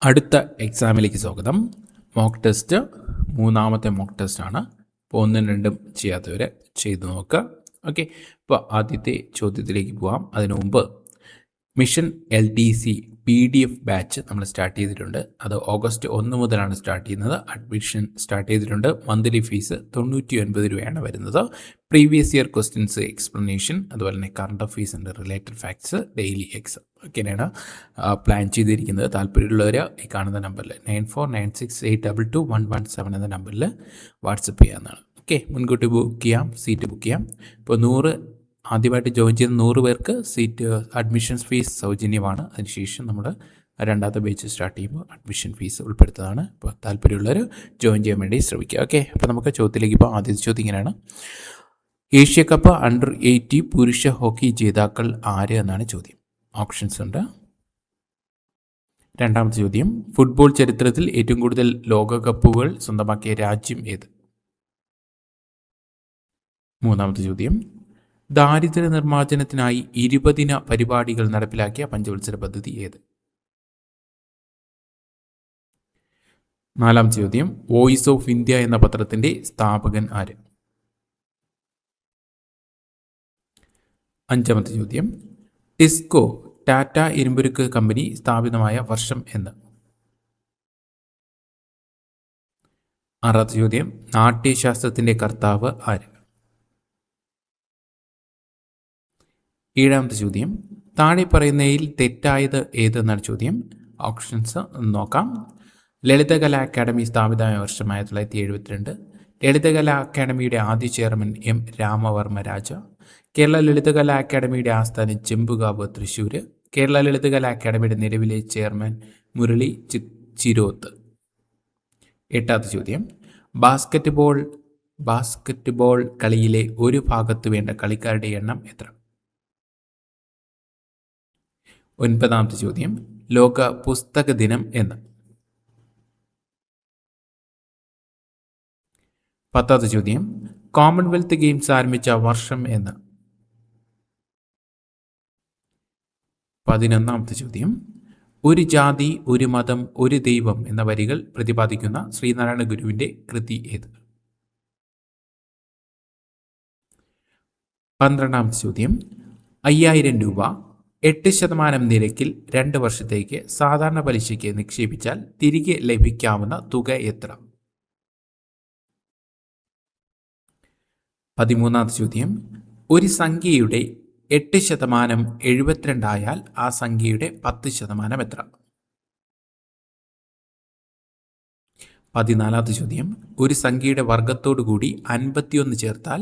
അടുത്ത എക്സാമിലേക്ക് സ്വാഗതം. Mock test മൂന്നാമത്തെ മോക്ക് ടെസ്റ്റാണ്. അപ്പോൾ 1ഉം 2ഉം ചെയ്യാത്തവർ ചെയ്ത് നോക്കുക. ഓക്കെ, ഇപ്പോൾ ആദ്യത്തെ ചോദ്യത്തിലേക്ക് പോകാം. അതിനു മുമ്പ് മിഷൻ LDC PDF ബാച്ച് നമ്മൾ സ്റ്റാർട്ട് ചെയ്തിട്ടുണ്ട്. അത് ഓഗസ്റ്റ് 1 മുതലാണ് സ്റ്റാർട്ട് ചെയ്യുന്നത്. അഡ്മിഷൻ സ്റ്റാർട്ട് ചെയ്തിട്ടുണ്ട്. മന്ത്ലി ഫീസ് 99 രൂപയാണ് വരുന്നത്. പ്രീവിയസ് ഇയർ ക്വസ്റ്റ്യൻസ്, എക്സ്പ്ലനേഷൻ, അതുപോലെ തന്നെ കറണ്ട് അഫയേഴ്സ് ഉണ്ട്, റിലേറ്റഡ് ഫാക്ട്സ്, ഡെയിലി എക്സാം ഒക്കെയാണ് പ്ലാൻ ചെയ്തിരിക്കുന്നത്. താല്പര്യമുള്ളവർ ഈ കാണുന്ന നമ്പറിൽ 9496822117 എന്ന നമ്പറിൽ വാട്സപ്പ് ചെയ്യാവുന്നതാണ്. ഓക്കെ, മുൻകൂട്ടി ബുക്ക് ചെയ്യാം, സീറ്റ് ബുക്ക് ചെയ്യാം. ഇപ്പോൾ ആദ്യമായിട്ട് ജോയിൻ ചെയ്യുന്ന 100 പേർക്ക് സീറ്റ് അഡ്മിഷൻ ഫീസ് സൗജന്യമാണ്. അതിനുശേഷം നമ്മൾ രണ്ടാമത്തെ ബാച്ച് സ്റ്റാർട്ട് ചെയ്യുമ്പോൾ അഡ്മിഷൻ ഫീസ് ഉൾപ്പെടുത്തതാണ്. അപ്പോൾ താല്പര്യമുള്ളവർ ജോയിൻ ചെയ്യാൻ വേണ്ടി ശ്രമിക്കുക. ഓക്കെ, അപ്പോൾ നമുക്ക് ചോദ്യത്തിലേക്ക് ഇപ്പോൾ ആദ്യത്തെ ചോദ്യം ഇങ്ങനെയാണ്: ഏഷ്യ കപ്പ് അണ്ടർ 18 പുരുഷ ഹോക്കി ജേതാക്കൾ ആര് എന്നാണ് ചോദ്യം. ഓപ്ഷൻസ് ഉണ്ട്. രണ്ടാമത്തെ ചോദ്യം: ഫുട്ബോൾ ചരിത്രത്തിൽ ഏറ്റവും കൂടുതൽ ലോകകപ്പുകൾ സ്വന്തമാക്കിയ രാജ്യം ഏത്? മൂന്നാമത്തെ ചോദ്യം: ദാരിദ്ര്യ നിർമ്മാർജ്ജനത്തിനായി 20 പരിപാടികൾ നടപ്പിലാക്കിയ പഞ്ചവത്സര പദ്ധതി ഏത്? നാലാമത്തെ ചോദ്യം: വോയിസ് ഓഫ് ഇന്ത്യ എന്ന പത്രത്തിന്റെ സ്ഥാപകൻ ആര്? അഞ്ചാമത്തെ ചോദ്യം: ടിസ്കോ ടാറ്റ ഇരുമ്പുരുക്ക് കമ്പനി സ്ഥാപിതമായ വർഷം എന്ന്? ആറാമത്തെ ചോദ്യം: നാട്യശാസ്ത്രത്തിന്റെ കർത്താവ് ആര്? ഏഴാമത്തെ ചോദ്യം: താഴെ പറയുന്നതിൽ തെറ്റായത് ഏതെന്നാണ് ചോദ്യം. ഓപ്ഷൻസ് നോക്കാം. ലളിതകലാ അക്കാദമി സ്ഥാപിതമായ വർഷം 1972. ലളിതകലാ അക്കാദമിയുടെ ആദ്യ ചെയർമാൻ M. രാമവർമ്മ രാജ. കേരള ലളിതകലാ അക്കാദമിയുടെ ആസ്ഥാനം ചെമ്പുകാവ്, തൃശ്ശൂർ. കേരള ലളിതകലാ അക്കാദമിയുടെ നിലവിലെ ചെയർമാൻ മുരളി ചിരോത്ത്. എട്ടാമത്തെ ചോദ്യം: ബാസ്കറ്റ്ബോൾ കളിയിലെ ഒരു ഭാഗത്ത് വേണ്ട കളിക്കാരുടെ എണ്ണം എത്ര? ഒൻപതാമത്തെ ചോദ്യം: ലോക പുസ്തക ദിനം എന്ന്? പത്താമത്തെ ചോദ്യം: കോമൺവെൽത്ത് ഗെയിംസ് ആരംഭിച്ച വർഷം എന്ന്? 11ാമത്തെ ചോദ്യം: ഒരു ജാതി, ഒരു മതം, ഒരു ദൈവം എന്ന വരികൾ പ്രതിപാദിക്കുന്ന ശ്രീനാരായണ ഗുരുവിന്റെ കൃതി ഏത്? 12ാമത്തെ ചോദ്യം: 5000 രൂപ 8% നിരക്കിൽ 2 വർഷത്തേക്ക് സാധാരണ പലിശയ്ക്ക് നിക്ഷേപിച്ചാൽ തിരികെ ലഭിക്കാവുന്ന തുക എത്ര? 13ാമത്തെ ചോദ്യം: ഒരു സംഖ്യയുടെ 8% 72 ആയാൽ ആ സംഖ്യയുടെ 10% എത്ര? 14ാമത്തെ ചോദ്യം: ഒരു സംഖ്യയുടെ വർഗത്തോടു കൂടി 51 ചേർത്താൽ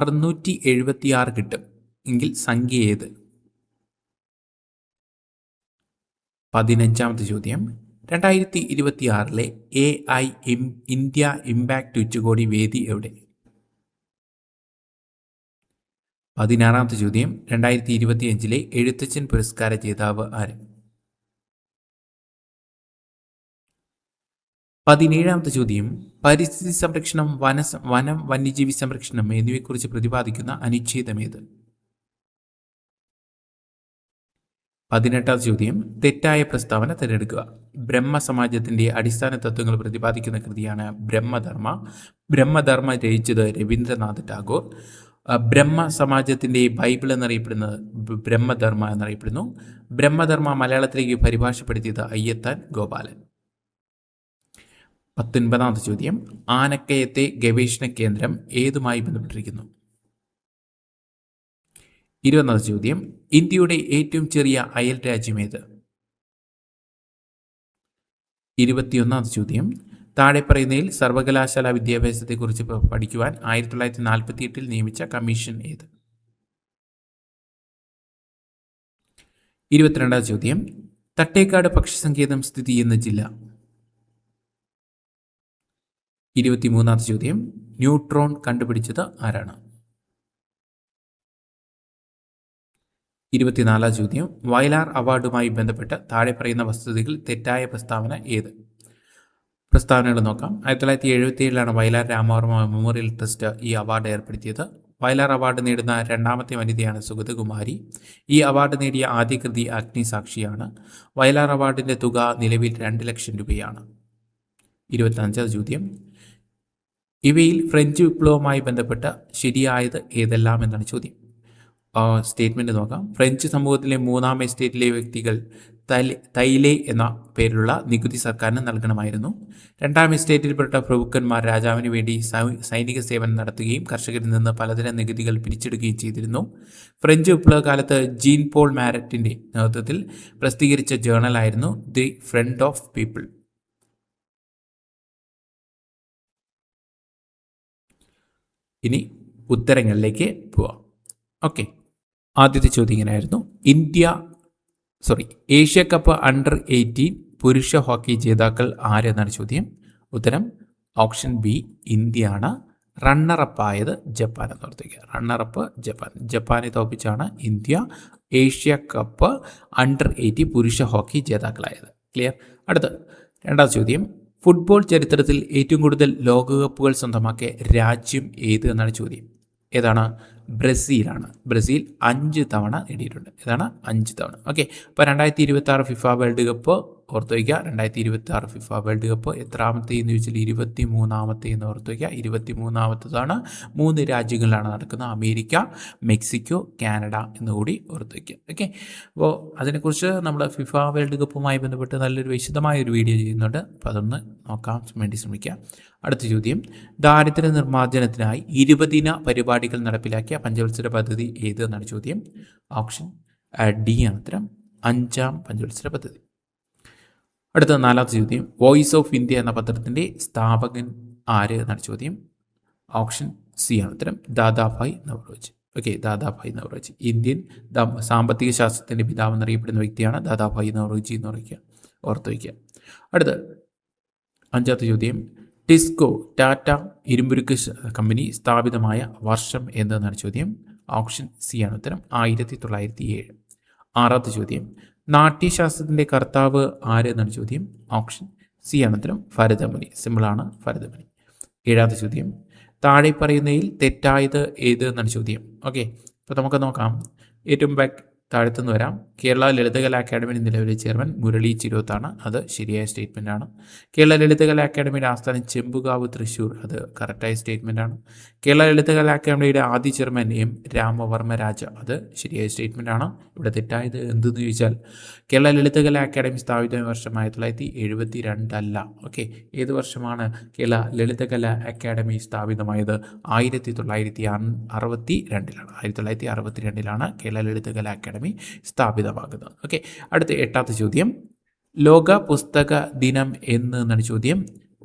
676 കിട്ടും എങ്കിൽ സംഖ്യ ഏത്? 15ാമത്തെ ചോദ്യം: 2026 AI ഇന്ത്യ ഇമ്പാക്ട് ഉച്ചകോടി വേദി എവിടെ? 16ാമത്തെ ചോദ്യം: 2025 എഴുത്തച്ഛൻ പുരസ്കാര ജേതാവ് ആര്? 17ാമത്തെ ചോദ്യം: പരിസ്ഥിതി സംരക്ഷണം, വനം വന്യജീവി സംരക്ഷണം എന്നിവയെക്കുറിച്ച് പ്രതിപാദിക്കുന്ന അനുച്ഛേദം ഏത്? 18ാമത്തെ ചോദ്യം: തെറ്റായ പ്രസ്താവന തിരഞ്ഞെടുക്കുക. ബ്രഹ്മസമാജത്തിന്റെ അടിസ്ഥാന തത്വങ്ങൾ പ്രതിപാദിക്കുന്ന കൃതിയാണ് ബ്രഹ്മധർമ്മ. ബ്രഹ്മധർമ്മ രചിച്ചത് രവീന്ദ്രനാഥ് ടാഗോർ. ബ്രഹ്മസമാജത്തിന്റെ ബൈബിൾ എന്നറിയപ്പെടുന്നത് ബ്രഹ്മധർമ്മ എന്നറിയപ്പെടുന്നു. ബ്രഹ്മധർമ്മ മലയാളത്തിലേക്ക് പരിഭാഷപ്പെടുത്തിയത് അയ്യത്താൻ ഗോപാലൻ. 19ാമത്തെ ചോദ്യം: ആനക്കയത്തെ ഗവേഷണ കേന്ദ്രം ഏതുമായി ബന്ധപ്പെട്ടിരിക്കുന്നു? 20ാമത്തെ ചോദ്യം: ഇന്ത്യയുടെ ഏറ്റവും ചെറിയ അയൽ രാജ്യം ഏത്? 21ാമത്തെ ചോദ്യം: താഴെ പറയുന്നതിൽ സർവകലാശാല വിദ്യാഭ്യാസത്തെക്കുറിച്ച് പഠിക്കുവാൻ 1948 നിയമിച്ച കമ്മീഷൻ ഏത്? 22ാമത്തെ ചോദ്യം: തട്ടേക്കാട് പക്ഷിസങ്കേതം സ്ഥിതി ചെയ്യുന്ന ജില്ല? 23ാമത്തെ ചോദ്യം: ന്യൂട്രോൺ കണ്ടുപിടിച്ചത് ആരാണ്? 24ാം ചോദ്യം: വയലാർ അവാർഡുമായി ബന്ധപ്പെട്ട് താഴെ പറയുന്ന വസ്തുതകൾ തെറ്റായ പ്രസ്താവന ഏത്? പ്രസ്താവനകൾ നോക്കാം. 1977 വയലാർ രാമവർമ്മ മെമ്മോറിയൽ ട്രസ്റ്റ് ഈ അവാർഡ് ഏർപ്പെടുത്തിയത്. വയലാർ അവാർഡ് നേടുന്ന രണ്ടാമത്തെ വനിതയാണ് സുഗതകുമാരി. ഈ അവാർഡ് നേടിയ ആദ്യ കൃതി അഗ്നിസാക്ഷിയാണ്. വയലാർ അവാർഡിൻ്റെ തുക നിലവിൽ 2 ലക്ഷം രൂപയാണ്. 25ാം ചോദ്യം, ഇവയിൽ ഫ്രഞ്ച് വിപ്ലവവുമായി ബന്ധപ്പെട്ട ശരിയായത് ഏതെല്ലാം എന്നാണ് ചോദ്യം. സ്റ്റേറ്റ്മെൻറ്റ് നോക്കാം. ഫ്രഞ്ച് സമൂഹത്തിലെ 3-ാം എസ്റ്റേറ്റിലെ വ്യക്തികൾ തൈലെ എന്ന പേരിലുള്ള നികുതി സർക്കാരിന് നൽകണമായിരുന്നു. 2-ാം എസ്റ്റേറ്റിൽപ്പെട്ട പ്രഭുക്കന്മാർ രാജാവിന് വേണ്ടി സൈനിക സേവനം നടത്തുകയും കർഷകരിൽ നിന്ന് പലതരം നികുതികൾ പിരിച്ചെടുക്കുകയും ചെയ്തിരുന്നു. ഫ്രഞ്ച് വിപ്ലവകാലത്ത് ജീൻ പോൾ മാരറ്റിൻ്റെ നേതൃത്വത്തിൽ പ്രസിദ്ധീകരിച്ച ജേർണലായിരുന്നു ദി ഫ്രണ്ട് ഓഫ് പീപ്പിൾ. ഇനി ഉത്തരങ്ങളിലേക്ക് പോവാം. ഓക്കെ, ആദ്യത്തെ ചോദ്യം ഇങ്ങനെയായിരുന്നു. ഏഷ്യ കപ്പ് അണ്ടർ 18 പുരുഷ ഹോക്കി ജേതാക്കൾ ആരെന്നാണ് ചോദ്യം. ഉത്തരം ഓപ്ഷൻ ബി ഇന്ത്യയാണ്. റണ്ണറപ്പായത് ജപ്പാൻ എന്ന് ഓർത്തിരിക്കുക. റണ്ണറപ്പ് ജപ്പാനെ തോൽപ്പിച്ചാണ് ഇന്ത്യ ഏഷ്യ കപ്പ് അണ്ടർ 18 പുരുഷ ഹോക്കി ജേതാക്കളായത്. ക്ലിയർ. അടുത്ത രണ്ടാമത്തെ ചോദ്യം, ഫുട്ബോൾ ചരിത്രത്തിൽ ഏറ്റവും കൂടുതൽ ലോകകപ്പുകൾ സ്വന്തമാക്കിയ രാജ്യം ഏത് എന്നാണ് ചോദ്യം. ഏതാണ്? ബ്രസീലാണ്. ബ്രസീൽ 5 തവണ നേടിയിട്ടുണ്ട്. ഏതാണ്? 5 തവണ. ഓക്കെ, അപ്പോൾ 2026 ഫിഫ വേൾഡ് കപ്പ് ഓർത്ത് വയ്ക്കുക. 2026 ഫിഫ വേൾഡ് കപ്പ് എത്രാമത്തെ എന്ന് ചോദിച്ചാൽ 23-ാമത്തെ എന്ന് ഓർത്ത് വയ്ക്കുക. 23-ാമത്തേതാണ്. 3 രാജ്യങ്ങളിലാണ് നടക്കുന്നത്. അമേരിക്ക, മെക്സിക്കോ, കാനഡ എന്നുകൂടി ഓർത്ത് വയ്ക്കുക. ഓക്കെ, അപ്പോൾ അതിനെക്കുറിച്ച് നമ്മൾ ഫിഫ വേൾഡ് കപ്പുമായി ബന്ധപ്പെട്ട് നല്ലൊരു വിശദമായൊരു വീഡിയോ ചെയ്യുന്നുണ്ട്. അപ്പോൾ അതൊന്ന് നോക്കാൻ വേണ്ടി ശ്രമിക്കുക. അടുത്ത ചോദ്യം, ദാരിദ്ര്യ നിർമ്മാർജ്ജനത്തിനായി 20 ദിന പരിപാടികൾ നടപ്പിലാക്കിയ പഞ്ചവത്സര പദ്ധതി ഏത് എന്നാണ് ചോദ്യം. ഓപ്ഷൻ ഡി ആണ് ഉത്തരം. 5-ാം പഞ്ചവത്സര പദ്ധതി. അടുത്ത 4ാമത്തെ ചോദ്യം, വോയിസ് ഓഫ് ഇന്ത്യ എന്ന പത്രത്തിൻ്റെ സ്ഥാപകൻ ആര് എന്നാണ് ചോദ്യം. ഓപ്ഷൻ സി ആണ് ഉത്തരം. ദാദാഭായ് നവറോജി. ഓക്കെ, ദാദാഭായ് നവറോജി ഇന്ത്യൻ സാമ്പത്തിക ശാസ്ത്രത്തിൻ്റെ പിതാവ് എന്നറിയപ്പെടുന്ന വ്യക്തിയാണ് ദാദാഭായ് നവറോജി എന്ന് ഓർത്ത് വയ്ക്കുക. അടുത്ത 5ാമത്തെ ചോദ്യം, ടിസ്കോ ടാറ്റ ഇരുമ്പുരുക്ക് കമ്പനി സ്ഥാപിതമായ വർഷം എന്തെന്നാണ് ചോദ്യം. ഓപ്ഷൻ സി ആണ് ഉത്തരം. 1907. 6ാമത്തെ ചോദ്യം, നാട്യശാസ്ത്രത്തിൻ്റെ കർത്താവ് ആര് എന്നാണ് ചോദ്യം. ഓപ്ഷൻ സി ആണ് ഉത്തരം. ഭരതമുനി. സിമ്പിളാണ്, ഭരതമുനി. 7ാമത്തെ ചോദ്യം, താഴെ പറയുന്നതിൽ തെറ്റായത് ഏത് എന്നാണ് ചോദ്യം. ഓക്കെ, അപ്പോൾ നമുക്ക് നോക്കാം. ഏറ്റവും താഴത്തുനിന്ന് വരാം. കേരള ലളിതകലാ അക്കാദമിയുടെ നിലവിലെ ചെയർമാൻ മുരളി ചിരോത്താണ്. അത് ശരിയായ സ്റ്റേറ്റ്മെൻറ്റാണ്. കേരള ലളിതകലാ അക്കാദമിയുടെ ആസ്ഥാനം ചെമ്പുകാവ്, തൃശ്ശൂർ. അത് കറക്റ്റായ സ്റ്റേറ്റ്മെൻറ്റാണ്. കേരള ലളിതകലാ അക്കാദമിയുടെ ആദ്യ ചെയർമാൻ എം രാമവർമ്മ രാജ. അത് ശരിയായ സ്റ്റേറ്റ്മെൻറ്റാണ്. ഇവിടെ തെറ്റായത് എന്തെന്ന് ചോദിച്ചാൽ കേരള ലളിതകലാ അക്കാദമി സ്ഥാപിത വർഷം 1972 അല്ല. ഓക്കെ, ഏത് വർഷമാണ് കേരള ലളിതകലാ അക്കാദമി സ്ഥാപിതമായത്? 1962ലാണ്. 1962ലാണ് കേരള ലളിതകലാ അക്കാദമി സ്ഥാപിതമാകുന്നത്. ഓക്കെ, അടുത്ത 8ാമത്തെ ചോദ്യം, ലോക പുസ്തക ദിനം എന്നാണ് ചോദ്യം.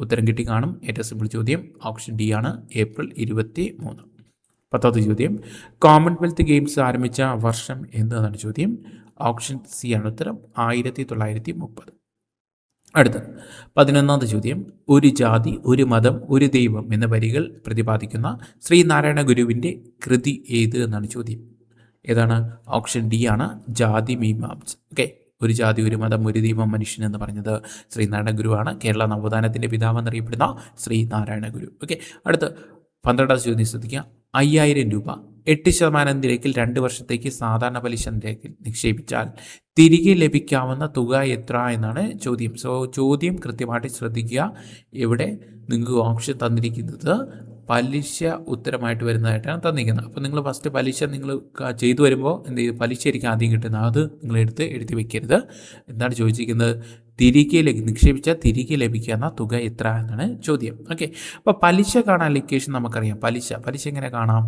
ഉത്തരം കിട്ടി കാണും. ഏറ്റവും സിമ്പിൾ ചോദ്യം ഓപ്ഷൻ ഡി ആണ്. ഏപ്രിൽ 23. 10ാമത്തെ ചോദ്യം, കോമൺവെൽത്ത് ഗെയിംസ് ആരംഭിച്ച വർഷം എന്നാണ് ചോദ്യം. ഓപ്ഷൻ സി ആണ് ഉത്തരം. 1930. അടുത്ത 11ാമത്തെ ചോദ്യം, ഒരു ജാതി ഒരു മതം ഒരു ദൈവം എന്ന വരികൾ പ്രതിപാദിക്കുന്ന ശ്രീനാരായണ ഗുരുവിൻ്റെ കൃതി ഏത് എന്നാണ് ചോദ്യം. ഏതാണ്? ഓപ്ഷൻ ഡി ആണ്. ജാതി മീമാംസ. ഓക്കെ, ഒരു ജാതി ഒരു മതം ഒരു ദൈവം മനുഷ്യൻ എന്ന് പറഞ്ഞത് ശ്രീനാരായണ ഗുരുവാണ്. കേരള നവോത്ഥാനത്തിൻ്റെ പിതാവ് എന്നറിയപ്പെടുന്ന ശ്രീനാരായണ ഗുരു. ഓക്കെ, അടുത്ത 12ാമത്തെ ചോദ്യം ശ്രദ്ധിക്കുക. 5000 രൂപ 8% നിരക്കിൽ 2 വർഷത്തേക്ക് സാധാരണ പലിശ നിരക്കിൽ നിക്ഷേപിച്ചാൽ തിരികെ ലഭിക്കാവുന്ന തുക എത്ര എന്നാണ് ചോദ്യം. ചോദ്യം കൃത്യമായിട്ട് ശ്രദ്ധിക്കുക. ഇവിടെ നിങ്ങൾക്ക് ഓപ്ഷൻ തന്നിരിക്കുന്നത് പലിശ ഉത്തരമായിട്ട് വരുന്നതായിട്ടാണ് തന്നിരിക്കുന്നത്. അപ്പോൾ നിങ്ങൾ ഫസ്റ്റ് പലിശ നിങ്ങൾ ചെയ്തു വരുമ്പോൾ എന്ത് ചെയ്യും? പലിശ ആയിരിക്കും ആദ്യം കിട്ടുന്നത്. അത് നിങ്ങൾ എഴുതി വെക്കരുത്. എന്താണ് ചോദിച്ചിരിക്കുന്നത്? നിക്ഷേപിച്ചാൽ തിരികെ ലഭിക്കുന്ന തുക എത്ര എന്നാണ് ചോദ്യം. ഓക്കെ, അപ്പോൾ പലിശ കാണാൻ ലൊക്കേഷൻ നമുക്കറിയാം. പലിശ എങ്ങനെ കാണാം?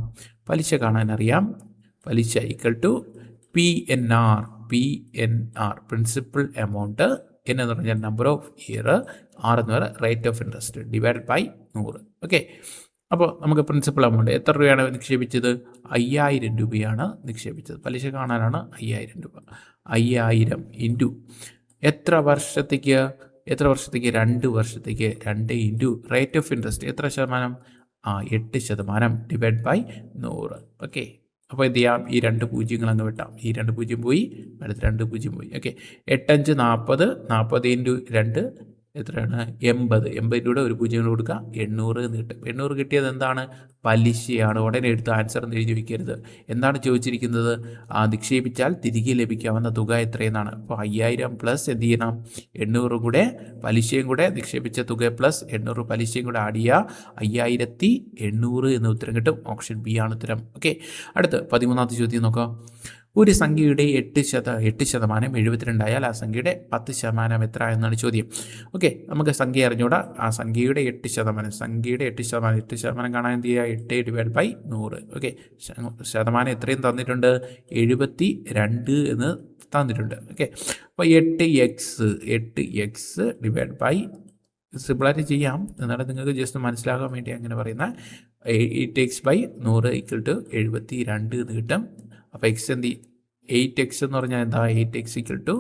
പലിശ കാണാൻ അറിയാം. പലിശ = PNR. Principal amount. എന്ന് പറഞ്ഞാൽ നമ്പർ ഓഫ് ഇയർ. ആർ എന്ന് പറയുന്നത് റേറ്റ് ഓഫ് ഇൻട്രസ്റ്റ് /100. ഓക്കെ, അപ്പോൾ നമുക്ക് പ്രിൻസിപ്പൽ എമൗണ്ട് എത്ര രൂപയാണ് നിക്ഷേപിച്ചത്? 5000 രൂപയാണ് നിക്ഷേപിച്ചത്. പലിശ കാണാനാണ് 5000 രൂപ. 5000 ഇൻറ്റു എത്ര വർഷത്തേക്ക്? 2 വർഷത്തേക്ക്. 2 ഇൻറ്റു റേറ്റ് ഓഫ് ഇൻട്രസ്റ്റ് എത്ര ശതമാനം? 8% /100. ഓക്കെ, അപ്പോൾ എന്ത് ചെയ്യാം? ഈ 2 പൂജ്യങ്ങൾ അങ്ങ് വിട്ടാം. ഈ 2 പൂജ്യം പോയി, അടുത്ത 2 പൂജ്യം പോയി. ഓക്കെ, 8×5 = 40. 40 × 2 എത്രയാണ് 80. 80 ഒരു 0 കൊടുക്കുക 800 എന്ന് കിട്ടും. 800 കിട്ടിയത് എന്താണ്? പലിശയാണ്. ഉടനെ എടുത്ത് ആൻസർ എന്ന് എഴുതി വയ്ക്കരുത്. എന്താണ് ചോദിച്ചിരിക്കുന്നത്? നിക്ഷേപിച്ചാൽ തിരികെ ലഭിക്കാവുന്ന തുക എത്രയെന്നാണ്. അപ്പോൾ 5000 പ്ലസ് എന്ത് ചെയ്യണം? 800 കൂടെ പലിശയും കൂടെ നിക്ഷേപിച്ച തുക പ്ലസ് 800 പലിശയും കൂടെ ആഡ് ചെയ്യുക. 5800 എന്ന ഉത്തരം കിട്ടും. ഓപ്ഷൻ ബി ആണ് ഉത്തരം. ഓക്കെ, അടുത്ത് 13ാമത്തെ ചോദ്യം നോക്കാം. ഒരു സംഖ്യയുടെ 8% 72 ആയാൽ ആ സംഖ്യയുടെ 10% എത്ര എന്നാണ് ചോദ്യം. ഓക്കെ, നമുക്ക് സംഖ്യ അറിഞ്ഞൂടാ. ആ സംഖ്യയുടെ 8% കാണാൻ എന്ത് ചെയ്യുക? 8/100. ഓക്കെ, ശതമാനം എത്രയും തന്നിട്ടുണ്ട്? 72 എന്ന് തന്നിട്ടുണ്ട്. ഓക്കെ, അപ്പോൾ 8x ഡിവൈഡ് ബൈ, സിമ്പിളായിട്ട് ചെയ്യാം, എന്നാലും നിങ്ങൾക്ക് ജസ്റ്റ് മനസ്സിലാകാൻ വേണ്ടി അങ്ങനെ പറയുന്ന 8x/100 = 72 എന്ന് കിട്ടും. അപ്പോൾ എക്സ് 8x എന്ന് പറഞ്ഞാൽ എന്താ? 8x =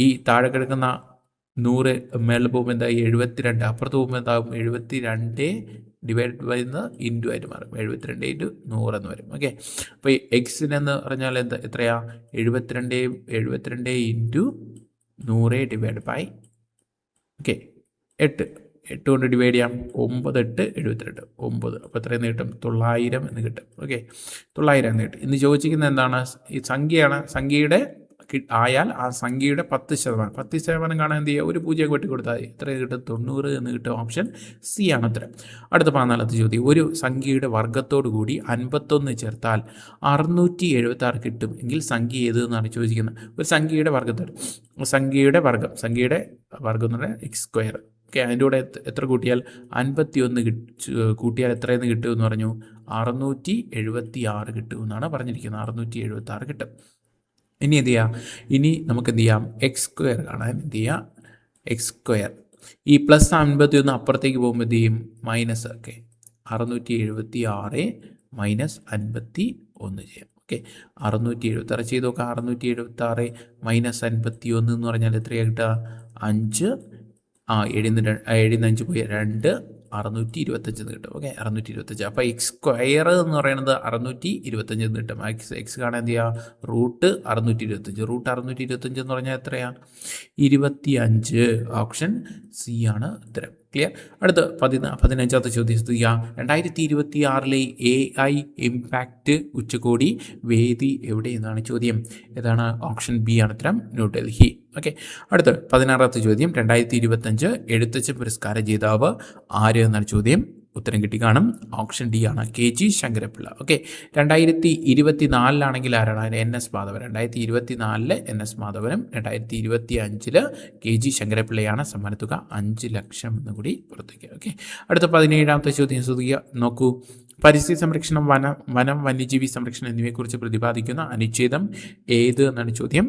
ഈ താഴെ കിടക്കുന്ന 100 മേളിൽ പോകുമ്പോൾ എന്താ? 72. അപ്പുറത്ത് പോകുമ്പോൾ എന്താകും? 72 ഡിവൈഡ് ബൈ ഇൻറ്റു ആയിട്ട് മാറും. 72 × 100 എന്ന് വരും. ഓക്കെ, അപ്പോൾ എക്സിനെന്ന് പറഞ്ഞാൽ എത്രയാ? 72 × 100 ഡിവൈഡ് ബൈ 8 കൊണ്ട് ഡിവൈഡ് ചെയ്യാം. 9 8 72 9. അപ്പോൾ എത്രയെന്ന് കിട്ടും? 900 എന്ന് കിട്ടും. ഓക്കെ, 900 എന്ന് കിട്ടും. ഇന്ന് ചോദിച്ചിരിക്കുന്നത് എന്താണ്? ഈ സംഖ്യയാണ്. സംഖ്യയുടെ ആയാൽ ആ സംഖ്യയുടെ 10% കാണാൻ എന്ത് ചെയ്യുക? ഒരു 0 വെട്ടി കൊടുത്താൽ എത്ര കിട്ടും? 90 എന്ന് കിട്ടും. ഓപ്ഷൻ സി ആണ് ഉത്തരം. അടുത്ത 14ാമത്തെ ചോദ്യം. ഒരു സംഖ്യയുടെ വർഗ്ഗത്തോടു കൂടി 51 ചേർത്താൽ 676 കിട്ടും എങ്കിൽ സംഖ്യ ഏത് എന്നാണ് ചോദിക്കുന്നത്. ഒരു സംഖ്യയുടെ വർഗ്ഗത്തോട്, സംഖ്യയുടെ വർഗ്ഗം എന്ന് പറഞ്ഞാൽ x². ഓക്കെ, അതിൻ്റെ കൂടെ എത്ര കൂട്ടിയാൽ? 51 കൂട്ടിയാൽ എത്രയെന്ന് കിട്ടുമെന്ന് പറഞ്ഞു? 676 കിട്ടുമെന്നാണ് പറഞ്ഞിരിക്കുന്നത്. 676 കിട്ടും. ഇനി എന്ത് ചെയ്യാം? ഇനി നമുക്ക് എന്ത് ചെയ്യാം? x² കാണാൻ എന്ത് ചെയ്യാം? x². ഈ പ്ലസ് 51 അപ്പുറത്തേക്ക് പോകുമ്പോൾ എന്ത് ചെയ്യും? മൈനസ്. ഓക്കെ, 676 മൈനസ് 51 ചെയ്യാം. ഓക്കെ, 676 ചെയ്ത് നോക്കാം. 676 മൈനസ് 51 എന്ന് പറഞ്ഞാൽ എത്രയാണ് കിട്ടുക? 5. 7 പോയി 2, 625 എന്ന് കിട്ടും. ഓക്കെ, 625. അപ്പോൾ x² എന്ന് പറയുന്നത് 625 എന്ന് കിട്ടും. എക്സ് കാണാൻ എന്ത് ചെയ്യുക? √625. √625 എന്ന് പറഞ്ഞാൽ എത്രയാണ്? 25. ഓപ്ഷൻ സി ആണ് ഉത്തരം. ക്ലിയർ. അടുത്ത 15ാമത്തെ ചോദ്യം ശ്രദ്ധിക്കുക. 2026 AI ഇമ്പാക്റ്റ് ഉച്ചകോടി വേദി എവിടെ എന്നാണ് ചോദ്യം. ഏതാണ്? ഓപ്ഷൻ ബി ആണ് ഉത്തരം. ന്യൂഡൽഹി. ഓക്കെ, അടുത്ത 16ാമത്തെ ചോദ്യം. 2025 എഴുത്തച്ഛൻ പുരസ്കാര ജേതാവ് ആര് എന്നാണ് ചോദ്യം. ഉത്തരം കിട്ടി കാണും. ഓപ്ഷൻ ഡി ആണ്, KG ശങ്കരപ്പിള്ള. ഓക്കെ, 2024 ആരാണ്? NS മാധവൻ. 2024 NS മാധവനും 2025 KG ശങ്കരപ്പിള്ളയാണ്. സമ്മാനത്തുക 5 ലക്ഷം എന്ന് കൂടി പുറത്തേക്ക്. ഓക്കെ, അടുത്ത 17ാമത്തെ ചോദ്യം ശ്രദ്ധിക്കുക. നോക്കൂ. പരിസ്ഥിതി സംരക്ഷണം, വനം വന്യജീവി സംരക്ഷണം എന്നിവയെക്കുറിച്ച് പ്രതിപാദിക്കുന്ന അനുച്ഛേദം ഏത് എന്നാണ് ചോദ്യം.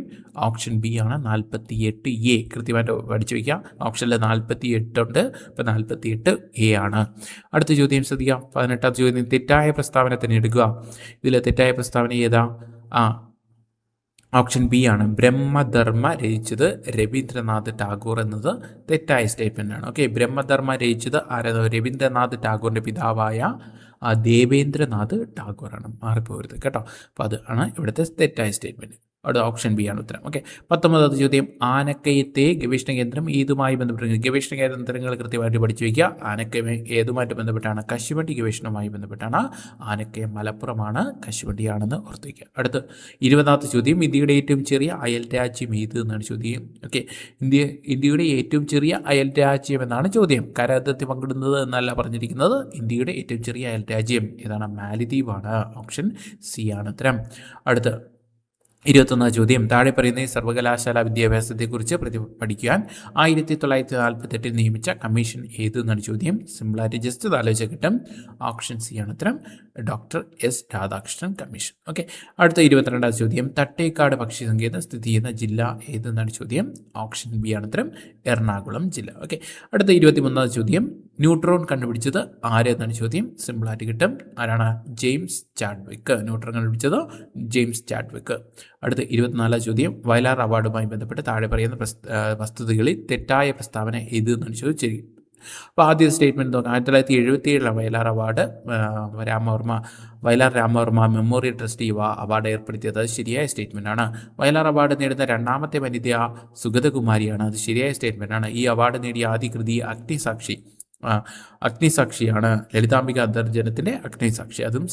ഓപ്ഷൻ ബി ആണ് 48A. കൃത്യമായിട്ട് പഠിച്ചു വയ്ക്കുക. ഓപ്ഷനിൽ 48 ഉണ്ട്. അപ്പോൾ 48A ആണ്. അടുത്ത ചോദ്യം ശ്രദ്ധിക്കുക. 18ാമത്തെ ചോദ്യം. തെറ്റായ പ്രസ്താവന തിരഞ്ഞെടുക്കുക. ഇതിൽ തെറ്റായ പ്രസ്താവന ഏതാ? ഓപ്ഷൻ ബി ആണ്. ബ്രഹ്മധർമ്മ രചിച്ചത് രവീന്ദ്രനാഥ് ടാഗോർ എന്നത് തെറ്റായ സ്റ്റേറ്റ്മെൻ്റ് ആണ്. ഓക്കെ, ബ്രഹ്മധർമ്മ രചിച്ചത് ആരാണ്? രവീന്ദ്രനാഥ് ടാഗോറിൻ്റെ പിതാവായ ദേവേന്ദ്രനാഥ് ടാഗോറാണ്. മാറിപ്പോകരുത് കേട്ടോ. അപ്പോൾ അത് ആണ് ഇവിടുത്തെ തെറ്റായ സ്റ്റേറ്റ്മെൻറ്റ്. അവിടെ ഓപ്ഷൻ ബി ആണ് ഉത്തരം. ഓക്കെ, 19ാമത്തെ ചോദ്യം. ആനക്കയത്തെ ഗവേഷണ കേന്ദ്രം ഏതുമായി ബന്ധപ്പെട്ട്? ഗവേഷണ കേന്ദ്രങ്ങൾ കൃത്യമായിട്ട് പഠിച്ചു വയ്ക്കുക. ആനക്കയം ഏതുമായിട്ട് ബന്ധപ്പെട്ടാണ്? കശുവണ്ടി ഗവേഷണവുമായി ബന്ധപ്പെട്ടാണ്. ആനക്കയം മലപ്പുറമാണ്, കശുവണ്ടിയാണെന്ന് ഓർത്ത് വയ്ക്കുക. അടുത്ത് 20ാമത്തെ ചോദ്യം. ഇന്ത്യയുടെ ഏറ്റവും ചെറിയ അയൽ രാജ്യം ഏത് എന്നാണ് ചോദ്യം. ഓക്കെ, ഇന്ത്യയുടെ ഏറ്റവും ചെറിയ അയൽ രാജ്യം എന്നാണ് ചോദ്യം. കരാതിർത്തി പങ്കിടുന്നത് എന്നല്ല പറഞ്ഞിരിക്കുന്നത്. ഇന്ത്യയുടെ ഏറ്റവും ചെറിയ അയൽ രാജ്യം ഏതാണ്? മാലിദ്വീപാണ്. ഓപ്ഷൻ സി ആണ് ഉത്തരം. അടുത്ത് 21ാം ചോദ്യം. താഴെ പറയുന്ന സർവകലാശാല വിദ്യാഭ്യാസത്തെക്കുറിച്ച് പഠിക്കുവാൻ 1948 നിയമിച്ച കമ്മീഷൻ ഏതെന്നാണ് ചോദ്യം. സിമ്പിളായിട്ട് ജസ്റ്റ് ആലോചിച്ച് കിട്ടും. ഓപ്ഷൻ സി ആണ് ഉത്തരം. Doctor S Radhakrishnan commission. Okay, അടുത്ത 22ാം ചോദ്യം. തട്ടേക്കാട് പക്ഷി സങ്കേതം സ്ഥിതി ചെയ്യുന്ന ജില്ല ഏതെന്നാണ് ചോദ്യം. ഓപ്ഷൻ ബി ആണ് ഉത്തരം. എറണാകുളം ജില്ല. ഓക്കെ, അടുത്ത 23ാം ചോദ്യം. ന്യൂട്രോൺ കണ്ടുപിടിച്ചത് ആരെന്നാണ് ചോദ്യം. സിമ്പിളായിട്ട് കിട്ടും. ആരാണ്? James Chadwick. ന്യൂട്രോൺ കണ്ടുപിടിച്ചത് ജെയിംസ് ചാഡ്വിക്ക്. അടുത്ത 24ാം ചോദ്യം. വയലാർ അവാർഡുമായി ബന്ധപ്പെട്ട് താഴെ പറയുന്ന വസ്തുതകളിൽ തെറ്റായ പ്രസ്താവന ഏത് എന്നാണ് ചോദിച്ചിരിക്കുന്നത്. അപ്പോൾ ആദ്യ സ്റ്റേറ്റ്മെൻറ്റ് നോക്കാം. 1977 Vayalar award Vayalar Ramavarma memorial trust award ഏർപ്പെടുത്തിയത്. അത് ശരിയായ സ്റ്റേറ്റ്മെൻറ്റാണ്. വയലാർ അവാർഡ് നേടുന്ന രണ്ടാമത്തെ വനിത സുഗതകുമാരിയാണ്. അത് ശരിയായ സ്റ്റേറ്റ്മെൻറ്റാണ്. ഈ അവാർഡ് നേടിയ ആദ്യ കൃതി അഗ്നിസാക്ഷിയാണ്. ലളിതാംബിക അന്തർജനത്തിൻ്റെ അഗ്നിസാക്ഷി, അതും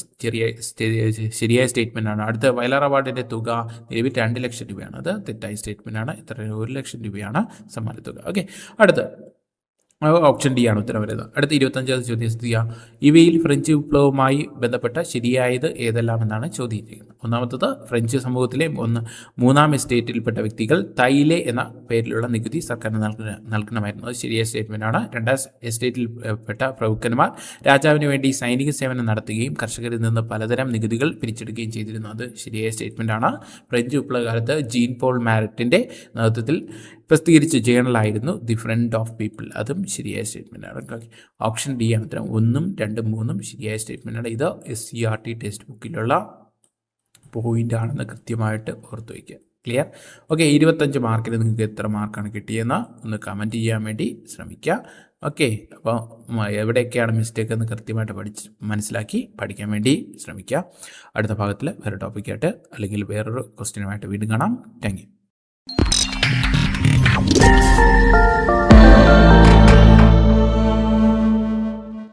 ശരിയായ സ്റ്റേറ്റ്മെൻറ്റാണ്. അടുത്ത വയലാർ അവാർഡിൻ്റെ തുക നിലവിൽ 2 ലക്ഷം രൂപയാണ്. അത് തെറ്റായ സ്റ്റേറ്റ്മെൻറ്റാണ്. ഇത്ര 1 ലക്ഷം രൂപയാണ് സമ്മാനത്തുക. ഓക്കെ, അടുത്ത ഓപ്ഷൻ ഡി ആണ് ഉത്തരം വരുന്നത്. അടുത്ത 25ാമത് ചോദ്യം ചെയ്യുക. ഇവയിൽ ഫ്രഞ്ച് വിപ്ലവവുമായി ബന്ധപ്പെട്ട ശരിയായത് ഏതെല്ലാം എന്നാണ് ചോദ്യം ചെയ്യുന്നത്. ഒന്നാമത്തത്, ഫ്രഞ്ച് സമൂഹത്തിലെ മൂന്നാം എസ്റ്റേറ്റിൽപ്പെട്ട വ്യക്തികൾ തൈലെ എന്ന പേരിലുള്ള നികുതി സർക്കാരിന് നൽകണമായിരുന്നു. അത് ശരിയായ സ്റ്റേറ്റ്മെൻറ്റാണ്. രണ്ടാം എസ്റ്റേറ്റിൽ പെട്ട പ്രഭുക്കന്മാർ രാജാവിന് വേണ്ടി സൈനിക സേവനം നടത്തുകയും കർഷകരിൽ നിന്ന് പലതരം നികുതികൾ പിരിച്ചെടുക്കുകയും ചെയ്തിരുന്നു. അത് ശരിയായ സ്റ്റേറ്റ്മെൻറ്റാണ്. ഫ്രഞ്ച് വിപ്ലവകാലത്ത് ജീൻ പോൾ മാരറ്റിൻ്റെ നേതൃത്വത്തിൽ പ്രസിദ്ധീകരിച്ച ജേണലായിരുന്നു ദി ഫ്രണ്ട് ഓഫ് പീപ്പിൾ. അതും ശരിയായ സ്റ്റേറ്റ്മെൻറ്റാണ്. ഓപ്ഷൻ ഡി ആണ് ഉത്തരം. 1, 2, 3 ശരിയായ സ്റ്റേറ്റ്മെൻറ്റാണ്. ഇത് SCERT ടെക്സ്റ്റ് ബുക്കിലുള്ള പോയിന്റ് ആണെന്ന് കൃത്യമായിട്ട് ഓർത്ത് വയ്ക്കുക. ക്ലിയർ? ഓക്കെ, 25 മാർക്കിന് നിങ്ങൾക്ക് എത്ര മാർക്കാണ് കിട്ടിയെന്ന് ഒന്ന് കമൻറ്റ് ചെയ്യാൻ വേണ്ടി ശ്രമിക്കുക. ഓക്കെ, അപ്പോൾ എവിടെയൊക്കെയാണ് മിസ്റ്റേക്ക് എന്ന് കൃത്യമായിട്ട് മനസ്സിലാക്കി പഠിക്കാൻ വേണ്ടി ശ്രമിക്കുക. അടുത്ത ഭാഗത്തിൽ വേറെ ടോപ്പിക്കായിട്ട് അല്ലെങ്കിൽ വേറൊരു ക്വസ്റ്റ്യനുമായിട്ട് വീണ്ടും കാണാം. Thank you.